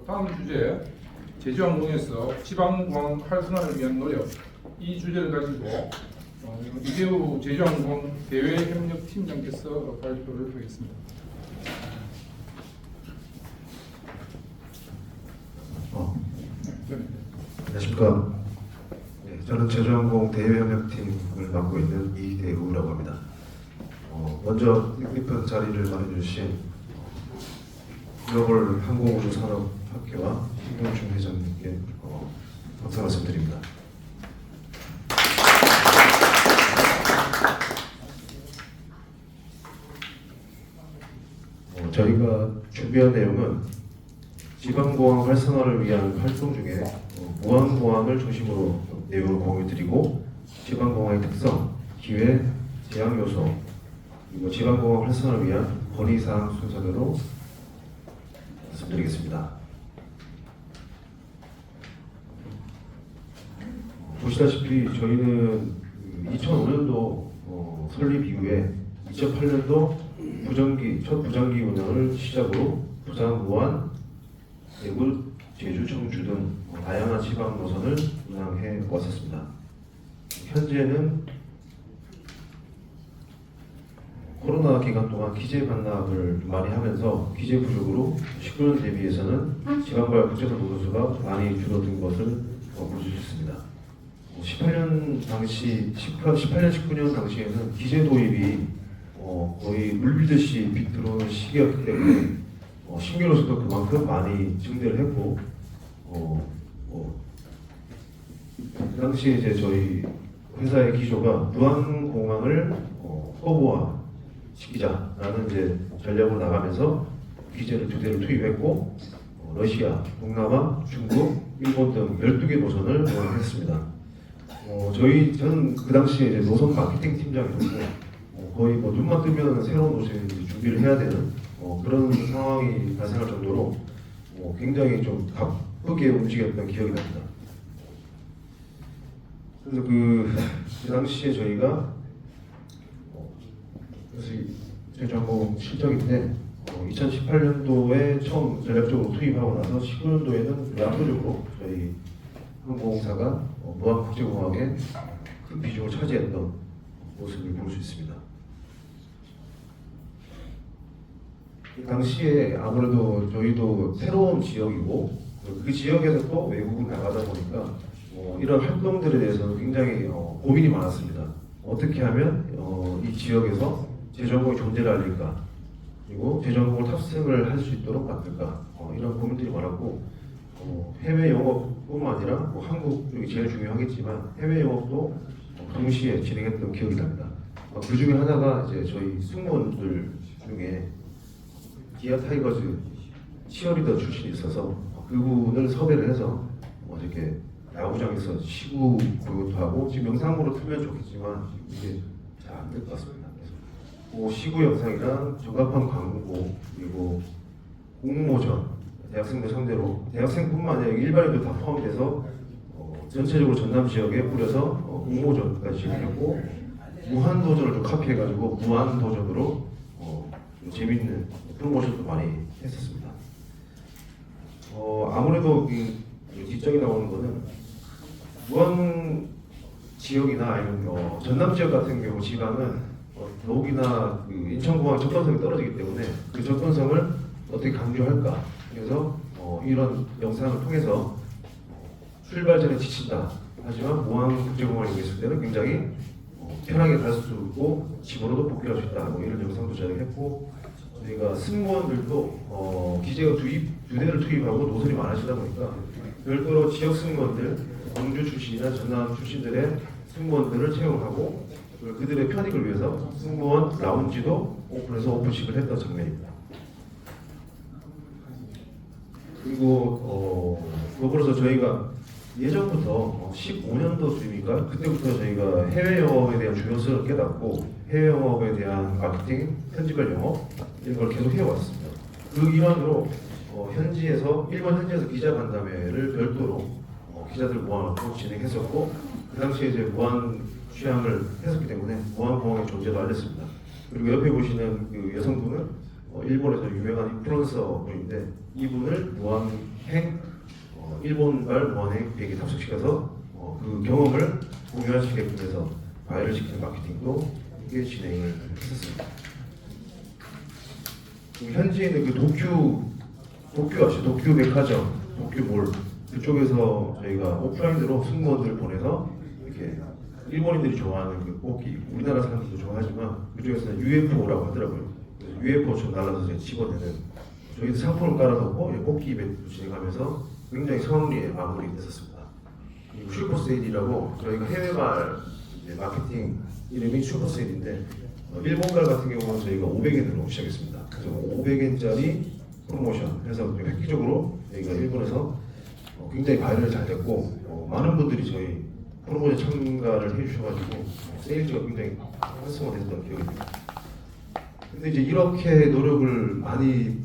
다음 주제 제주항공에서 지방공항 활성화를 위한 노력, 이 주제를 가지고 이재우 제주항공 대외협력팀장께서 발표를 하겠습니다. 안녕하십니까. 저는 제주항공 대외협력팀을 맡고 있는 이대우라고 합니다. 먼저 뜻깊은 자리를 마련해주신 글로벌 항공우주산업학회와 신동준 회장님께 감사 말씀드립니다. 저희가 준비한 내용은 지방공항 활성화를 위한 활동 중에 무안공항을 중심으로 내용을 공유드리고 지방공항의 특성, 기회, 제약 요소, 그리고 지방공항 활성화를 위한 건의사항 순서대로 말씀드리겠습니다. 보시다시피 저희는 2005년도 설립 이후에 2008년도 첫 부장기 운영을 시작으로 부산, 무안, 대구, 제주, 청주 등 다양한 지방 노선을 운항해 왔었습니다. 현재는 코로나 기간 동안 기재 반납을 많이 하면서 기재 부족으로 19년 대비해서는 지방발 국제선 노선수가 많이 줄어든 것을 볼 수 있습니다. 18년, 19년 당시에는 기재 도입이 거의 물밀듯이 들어오는 시기였기 때문에 신규로서도 그만큼 많이 증대를 했고 그 당시에 이제 저희 회사의 기조가 무안공항을 허브화 시키자라는 이제 전략으로 나가면서 기재를 2대를 투입했고 러시아, 동남아, 중국, 일본 등 12개 노선을 운항했습니다. 저는 그 당시에 이제 노선 마케팅 팀장이었고 거의 눈만 뜨면 새로운 노선을 준비를 해야 되는 그런 상황이 발생할 정도로 굉장히 좀 바쁘게 움직였던 기억이 납니다. 그래서 그 당시에 저희가 제주항공 실적인데 2018년도에 처음 전략적으로 투입하고 나서 19년도에는 압도적으로 저희 항공사가 무안국제공항에 큰 비중을 차지했던 모습을 볼 수 있습니다. 당시에 아무래도 저희도 새로운 지역이고 그 지역에서 또 외국을 나가다 보니까 이런 활동들에 대해서는 굉장히 고민이 많았습니다. 어떻게 하면 이 지역에서 제주항공의 존재를 알릴까, 그리고 제주항공을 탑승을 할 수 있도록 만들까, 이런 고민들이 많았고 해외 영업뿐만 아니라 한국 쪽이 제일 중요하겠지만 해외 영업도 동시에 진행했던 기억이 납니다. 그 중에 하나가 이제 저희 승무원들 중에 기아 타이거즈 치어리더 출신이 있어서 그분을 섭외를 해서 이렇게 야구장에서 시구 교육도 하고, 지금 영상으로 틀면 좋겠지만 이게 잘 안 될 것 같습니다. 그래서 시구 영상이랑 적합한 광고, 그리고 공모전, 대학생들 상대로 대학생뿐만 아니라 일반인도 다 포함돼서 전체적으로 전남 지역에 뿌려서 공모전까지 진행했고, 무한도전을 좀 카피해가지고 무한도전으로 좀 재밌는 프로모션도 많이 했었습니다. 아무래도 뒷정이 나오는 거는 무안 지역이나 아니면 전남 지역 같은 경우 지방은 더욱이나 인천공항 접근성이 떨어지기 때문에 그 접근성을 어떻게 강조할까, 그래서 이런 영상을 통해서 출발 전에 지친다 하지만 무안 국제공항에 있을 때는 굉장히 편하게 갈 수 있고 집으로도 복귀할 수 있다, 이런 영상도 제작했고, 저희가 승무원들도 기재가 2대를 투입하고 노선이 많으시다 보니까 별도로 지역 승무원들, 광주 출신이나 전남 출신들의 승무원들을 채용하고 그들의 편익을 위해서 승무원 라운지도 오픈해서 오픈식을 했던 장면입니다. 그리고 더불어서 저희가 예전부터 15년도쯤인가 그때부터 저희가 해외 영업에 대한 중요성을 깨닫고 해외 영업에 대한 마케팅, 현지별 영업 이런 걸 계속 해왔습니다. 그 일환으로 일본 현지에서 기자 간담회를 별도로 기자들 모아놓고 진행했었고, 그 당시에 이제 무안 취향을 했었기 때문에 무안공항의 존재도 알렸습니다. 그리고 옆에 보시는 그 여성분은 일본에서 유명한 인플루언서 분인데 이분을 무한행 일본발 무한행 비행기 탑승시켜서 그 경험을 공유하시게끔 해서 바이럴 시키는 마케팅도 함께 진행을 했었습니다. 현지에 있는 그 도쿄 아시죠? 도쿄 백화점, 도쿄몰 그쪽에서 저희가 오프라인으로 승무원들을 보내서 이렇게 일본인들이 좋아하는 그 뽑기, 우리나라 사람들도 좋아하지만 그중에서는 UFO라고 하더라고요. UFO처럼 날아서 이제 집어내는 저희도 상품을 깔아놓고 뽑기 이벤트 진행하면서 굉장히 성황리에 마무리됐었습니다. 그리고 슈퍼세일이라고 저희가 해외말 마케팅 이름이 슈퍼세일인데 일본발 같은 경우는 저희가 500엔으로 시작했습니다. 그래서 500엔짜리 프로모션 해서 획기적으로 저희가 일본에서 굉장히 바이럴이 잘 됐고 많은 분들이 저희 프로모션 참가를 해주셔가지고 세일즈가 굉장히 활성화됐던 기억이 납니다. 근데 이제 이렇게 노력을 많이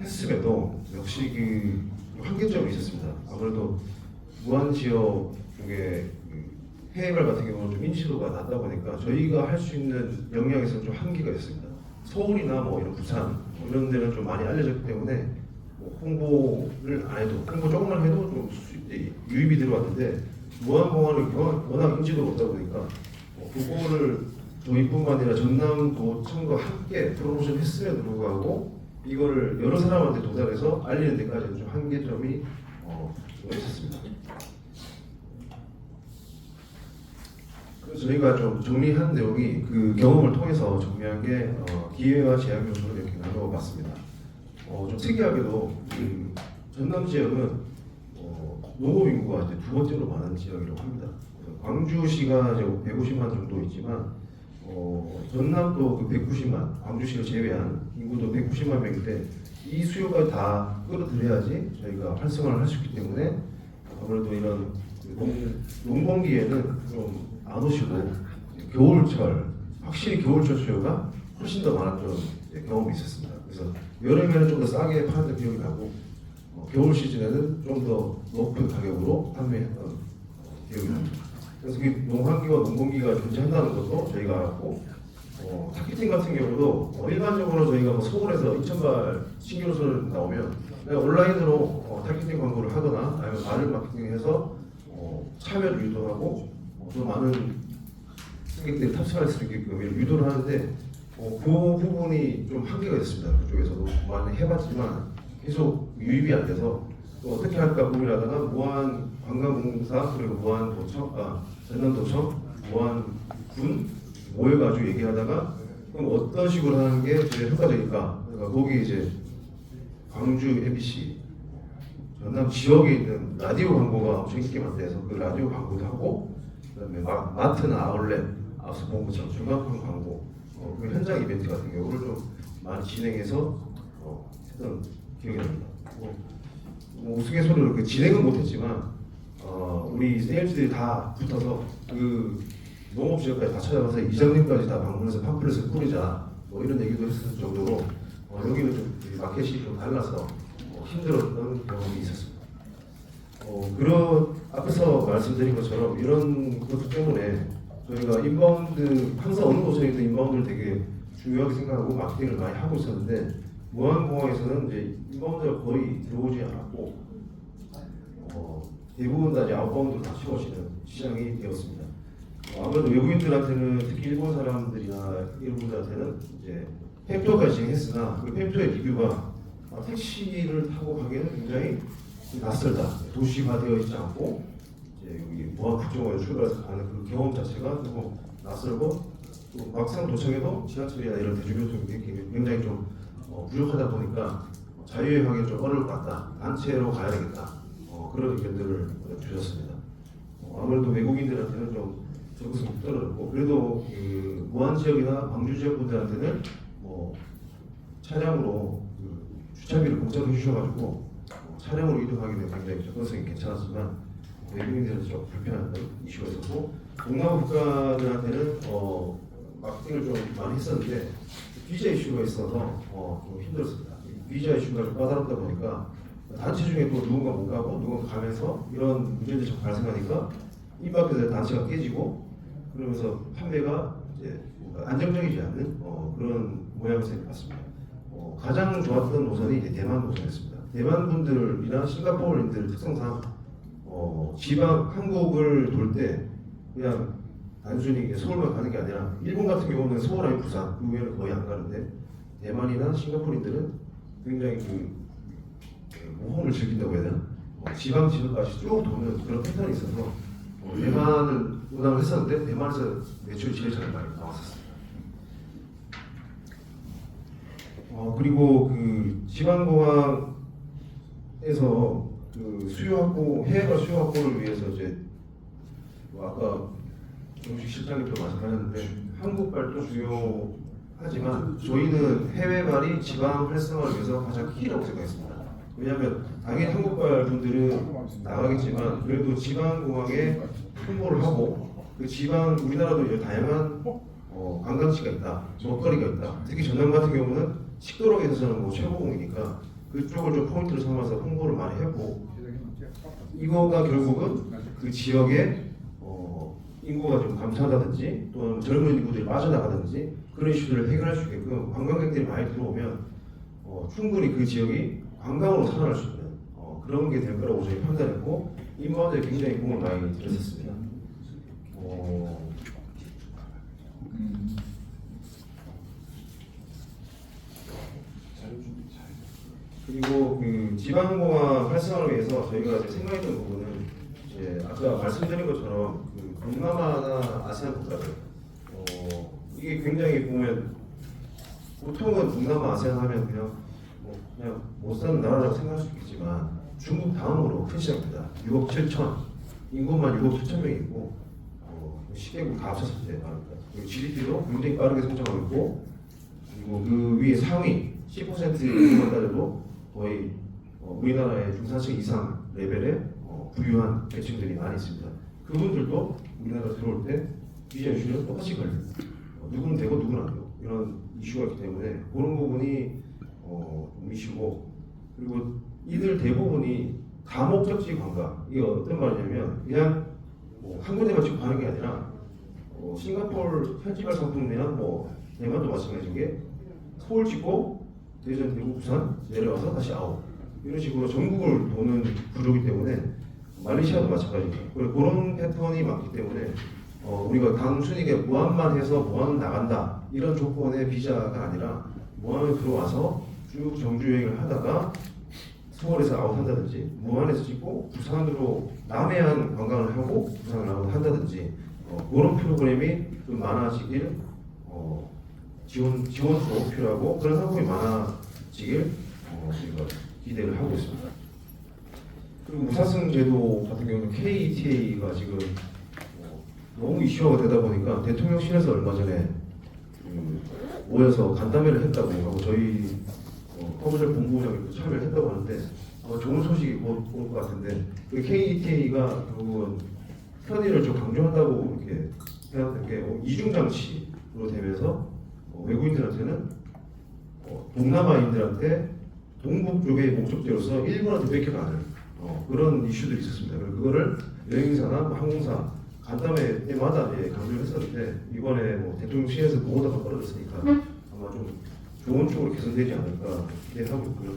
했음에도 역시 그 한계점이 있었습니다. 아무래도 무한 지역 쪽에 해외발 같은 경우는 좀 인지도가 낮다 보니까 저희가 할 수 있는 영역에서는 좀 한계가 있습니다. 서울이나 뭐 이런 부산 이런 데는 좀 많이 알려졌기 때문에 홍보를 안 해도 홍보 조금만 해도 좀 유입이 들어왔는데 무한공원은 워낙 인지도가 없다 보니까 그거를 저희뿐만 아니라 전남도청과 함께 프로모션 했음에도 불구하고 이거를 여러 사람한테 도달해서 알리는 데까지는 좀 한계점이 좀 있었습니다. 그래서 저희가 좀 정리한 내용이 그 경험을 통해서 정리한 게 기회와 제약 요소를 이렇게 나눠봤습니다. 좀 특이하게도 그 전남 지역은 농업 인구가 이제 두 번째로 많은 지역이라고 합니다. 광주시가 이제 150만 정도 있지만 전남도 그 190만, 광주시를 제외한 인구도 190만 명인데 이 수요가 다 끌어들여야지 저희가 활성화를 할 수 있기 때문에 아무래도 이런 농번기에는 좀 안 오시고 겨울철, 확실히 겨울철 수요가 훨씬 더 많았던 경험이 있었습니다. 그래서 여름에는 좀 더 싸게 파는 기억이 나고 겨울 시즌에는 좀 더 높은 가격으로 판매했던 기억이 납니다. 그래서 그 농한기와 농번기가 존재한다는 것도 저희가 알았고 타겟팅 같은 경우도 일반적으로 저희가 뭐 서울에서 2,000발 신규노선을 나오면 그냥 온라인으로 타겟팅 광고를 하거나 아니면 말을 마케팅해서 참여를 유도하고 더 많은 승객들이 탑승할 수 있게끔 유도를 하는데 그 부분이 좀 한계가 있습니다. 그쪽에서도 많이 해봤지만 계속 유입이 안 돼서 또 어떻게 할까 고민하다가 무한 관광공사 그리고 무한도청, 전남도청, 무한군 모여가지고 얘기하다가 그럼 어떤 식으로 하는 게 제일 효과적일까? 그러니까 거기 이제 광주 MBC 전남 지역에 있는 라디오 광고가 엄청 인기 많대서 그 라디오 광고도 하고 그다음에 마트나 아울렛, 아수본부처럼 중간판 광고 그 현장 이벤트 같은 경우를 좀 많이 진행해서 했던 기억이 납니다. 우스갯소리로 진행은 못했지만 우리 세일즈들이 다 붙어서 그 농업지역까지 다 찾아가서 이장님까지 다 방문해서 팜플렛을 뿌리자 뭐 이런 얘기도 했을 정도로 여기는 좀 마켓이 좀 달라서 힘들었던 경험이 있었습니다. 그런 앞에서 말씀드린 것처럼 이런 것 때문에 저희가 인바운드 항상 어느 도시에도 인바운드를 되게 중요하게 생각하고 마케팅을 많이 하고 있었는데 무한공항에서는 이제 인바운드가 거의 들어오지 않았고 대부분 다 이제 아웃바운드로 다 채워지는 시장이 되었습니다. 아무래도 외국인들한테는 특히 일본 사람들이나 일본들한테는 이제 팸투어까지 진행했으나 그 팸투어의 리뷰가 택시를 타고 가기에는 굉장히 낯설다. 도시화되어 있지 않고 이제 여기 무한국정원에 출발해서 가는 그 경험 자체가 조금 낯설고 또 막상 도착해도 지하철이나 이런 대중교통이 굉장히 좀 부족하다 보니까 자유여행하기 좀 어려울 것 같다. 단체로 가야 되겠다. 그런 의견들을 주셨습니다. 아무래도 외국인들한테는 좀 접근성이 떨어졌고 그래도 그 무안 지역이나 광주 지역 분들한테는 뭐 차량으로 그 주차비를 공짜로 해주셔가지고 차량으로 이동하기는 굉장히 접근성이 괜찮았지만 외국인들은 좀 불편한 이슈가 있었고 동남아 국가들한테는 마케팅을 좀 많이 했었는데 비자 이슈가 있어서 좀 힘들었습니다. 비자 이슈가 좀 까다롭다 보니까 단체 중에 또 누군가 못 가고 누군가 가면서 이런 문제들이 좀 발생하니까 입학해서 단체가 깨지고 그러면서 판매가 이제 안정적이지 않는 그런 모양새를 봤습니다. 가장 좋았던 노선이 이제 대만 노선이었습니다. 대만 분들이나 싱가포르인들 특성상 지방 한국을 돌 때 그냥 단순히 이게 서울만 가는 게 아니라 일본 같은 경우는 서울 아니 부산 그 외에는 거의 안 가는데 대만이나 싱가포르인들은 굉장히 그 모험을 즐긴다고 해야 되나? 지방 지역까지 쭉 도는 그런 패턴이 있어서 대만을 운항을 했었는데 대만에서 매출이 제일 잘 많이 나왔었습니다. 그리고 그 지방공항에서 그 수요 확보, 해외가 수요 확보를 위해서 이제 아까 정식 실장님도 말씀하셨는데 한국발도 중요하지만 저희는 해외발이 지방 활성화를 위해서 가장 키라고 생각했습니다. 왜냐하면 당연히 한국발 분들은 나가겠지만 그래도 지방공항에 홍보를 하고 그 지방 우리나라도 이제 다양한 관광지가 있다, 먹거리가 있다. 특히 전남 같은 경우는 식도락에 있어서는 뭐 최고봉이니까 그쪽을 좀 포인트로 삼아서 홍보를 많이 했고 이거가 결국은 그 지역의 인구가 좀 감소하다든지 또는 젊은 인구들이 빠져나가든지 그런 이슈들을 해결할 수 있게끔 관광객들이 많이 들어오면 충분히 그 지역이 관광으로 살아날 수 있는 그런 게 될 거라고 저희 판단했고 인바운드에 굉장히 공을 많이 들였었습니다. 그리고 그 지방공항 활성화를 위해서 저희가 이제 생각했던 부분은 이제 아까 말씀드린 것처럼 그 동남아나 아세안 국가들 이게 굉장히 보면 보통은 동남아 아세안 하면 그냥 못 사는 나라라고 생각할 수 있겠지만 중국 다음으로 큰 시장입니다. 6억 7천 인구만 6억 7천 명이 있고 10개국 다 합쳤을 때 말입니다. 그리고 GDP도 굉장히 빠르게 성장하고 있고 그리고 그 위에 상위 10% 인구만 따져도 거의 우리나라의 중산층 이상 레벨의 부유한 계층들이 많이 있습니다. 그분들도 우리나라 들어올 때 비자 이슈는 똑같이 걸립니다. 누구는 되고 누구는 안 되고 이런 이슈가 있기 때문에 그런 부분이 이슈고 그리고 이들 대부분이 다목적지 관광 이게 어떤 말이냐면 그냥 한 군데만 찍고 가는 게 아니라 싱가포르 현지발 상품 내한 대만도 마찬가지인 게 서울 찍고 대전, 대구, 부산 내려와서 다시 아웃 이런 식으로 전국을 도는 구조이기 때문에 말레이시아도 마찬가지입니다. 그런 패턴이 많기 때문에 우리가 단순히 무한만 해서 무한 나간다 이런 조건의 비자가 아니라 무한에 들어와서 쭉 정주 여행을 하다가 서울에서 아웃한다든지 무한에서 찍고 부산으로 남해안 관광을 하고 부산을 아웃한다든지 그런 프로그램이 좀 많아지길 지원도 필요하고 그런 상품이 많아지길 저희가 기대를 하고 있습니다. 그리고 무사승 제도 같은 경우는 KETA가 지금 너무 이슈화가 되다 보니까 대통령실에서 얼마 전에 모여서 간담회를 했다고 하고 저희 커머셜 본부장님도 참여를 했다고 하는데 좋은 소식이 곧 올 것 같은데 그 KETA가 결국은 편의를 좀 강조한다고 이렇게 해놨던 게 이중장치로 되면서 외국인들한테는 동남아인들한테 동북 쪽의 목적지로서 일본한테 뺏겨가는 그런 이슈들이 있었습니다. 그거를 여행사나 항공사 간담회 때마다 강조를 했었는데 이번에 대통령실에서 그거보다 떨어졌으니까 아마 좀 좋은 쪽으로 개선되지 않을까 기대하고 있고요.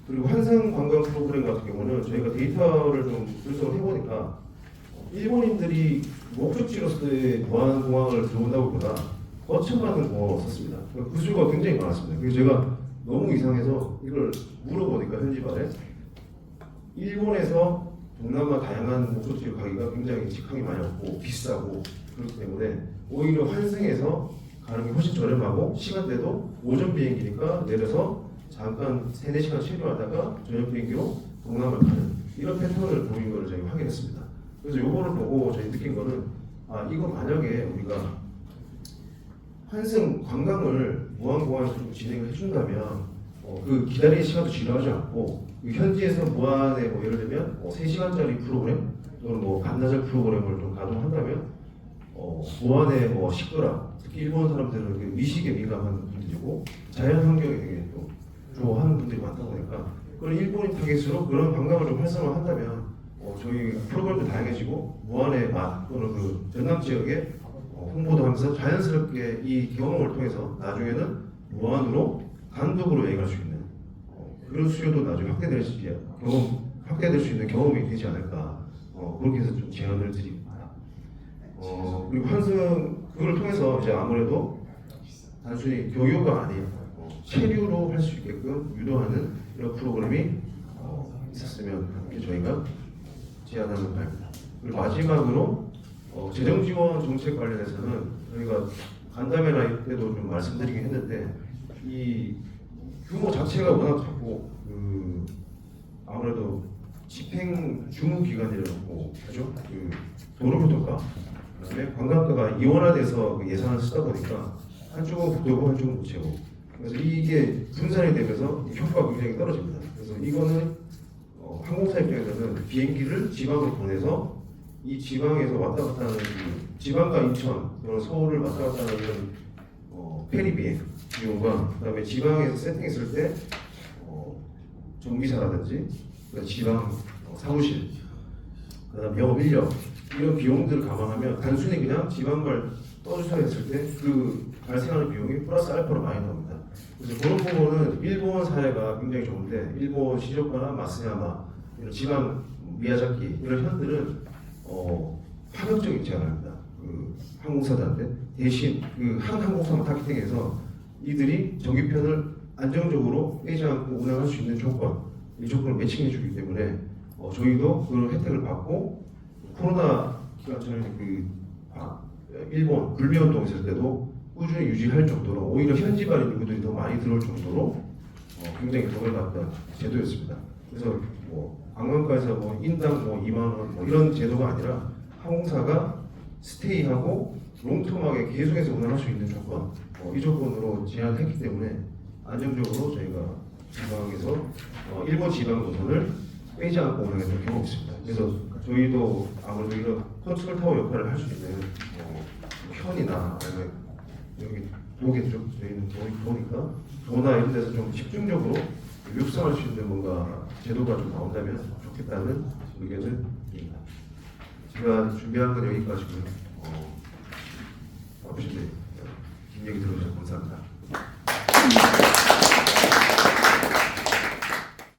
그리고 환승 관광 프로그램 같은 경우는 저희가 데이터를 좀 분석을 해보니까 일본인들이 목적지로서의 무안공항을 들어온다고 보다 거쳐가는 공항을 썼습니다. 그 수가 굉장히 많았습니다. 그래서 제가 너무 이상해서 이걸 물어보니까 현지발에 일본에서 동남아 다양한 목적지로 가기가 굉장히 직항이 많이 없고 비싸고 그렇기 때문에 오히려 환승해서 가는 게 훨씬 저렴하고 시간대도 오전 비행기니까 내려서 잠깐 3-4시간 체류하다가 저녁 비행기로 동남아를 가는 이런 패턴을 보인 걸 저희가 확인했습니다. 그래서 요거를 보고 저희 느낀 거는 이거 만약에 우리가 환승 관광을 무안공항에서 좀 진행을 해준다면 그 기다리는 시간도 지루하지 않고 현지에서 무안에 예를 들면 3시간짜리 프로그램 또는 반나절 프로그램을 좀 가동한다면 무안의 식도락 특히 일본 사람들은 그 미식에 민감한 분들이고 자연 환경에 되게 또 좋아하는 분들이 많다 보니까 그런 일본인 타겟으로 그런 관광을 좀 활성화한다면 저희 프로그램도 다양해지고 무안의 맛 또는 그 전남 지역의 홍보도 하면서 자연스럽게 이 경험을 통해서 나중에는 무한으로 단독으로 여행할 수 있는 그런 수요도 나중에 확대될 수 있는 경험이 되지 않을까 그렇게 해서 좀 제안을 드립니다. 그리고 환승 그걸 통해서 이제 아무래도 단순히 교육가 아닌 체류로 할 수 있게끔 유도하는 이런 프로그램이 있었으면 이렇게 저희가 제안하는 바입니다. 그리고 마지막으로 재정 지원 정책 관련해서는 저희가 간담회 때도 좀 말씀드리긴 했는데 이 규모 자체가 워낙 작고 아무래도 집행 주무 기관이라고 하죠. 도로교통과 그다음에 관광과가 이원화돼서 예산을 쓰다 보니까 한쪽은 국도고 한쪽은 국채고 그래서 이게 분산이 되면서 효과가 굉장히 떨어집니다. 그래서 이거는 항공사 입장에서는 비행기를 지방으로 보내서 이 지방에서 왔다 갔다 하는 지방과 인천 또는 서울을 왔다 갔다 하는 페리 비행 비용과 그다음에 지방에서 세팅했을 때 정비사라든지 지방 사무실 그다음 영업 인력 이런 비용들을 감안하면 단순히 그냥 지방발 떠주셔야 했을 때 그 발생하는 비용이 플러스 알파로 많이 나옵니다. 그래서 그런 부분은 일본 사례가 굉장히 좋은데 일본 시조카나 마스야마 이런 지방 미야자키 이런 현들은 파격적인 제안을 합니다. 항공사들한테 대신 한 항공사만 타겟팅해서 이들이 정기편을 안정적으로 빼지 않고 운항할 수 있는 조건 이 조건을 매칭해 주기 때문에 저희도 그런 혜택을 받고 코로나 기간 전에 일본 불매운동 있을 때도 꾸준히 유지할 정도로 오히려 현지발 인구들이 더 많이 들어올 정도로 굉장히 도움을 받던 제도였습니다. 그래서 관광가에서 인당 2만 원 이런 제도가 아니라 항공사가 스테이하고 롱텀하게 계속해서 운항할 수 있는 조건 이 조건으로 제한했기 때문에 안정적으로 저희가 지방에서 일본 지방 노선을 빼지 않고 운항했던 경험이 있습니다. 그래서 저희도 아무래도 이런 컨트롤 타워 역할을 할 수 있는 현이나 아니면 여기 도겠죠. 저희는 도니까 도나 이런 데서 좀 집중적으로 육성할 수 있는 뭔가 제도가 좀 나온다면 좋겠다는 의견을 드립니다. 제가 준비한 건 여기까지고요. 바쁘신데 긴 얘기 들어주셔서 감사합니다.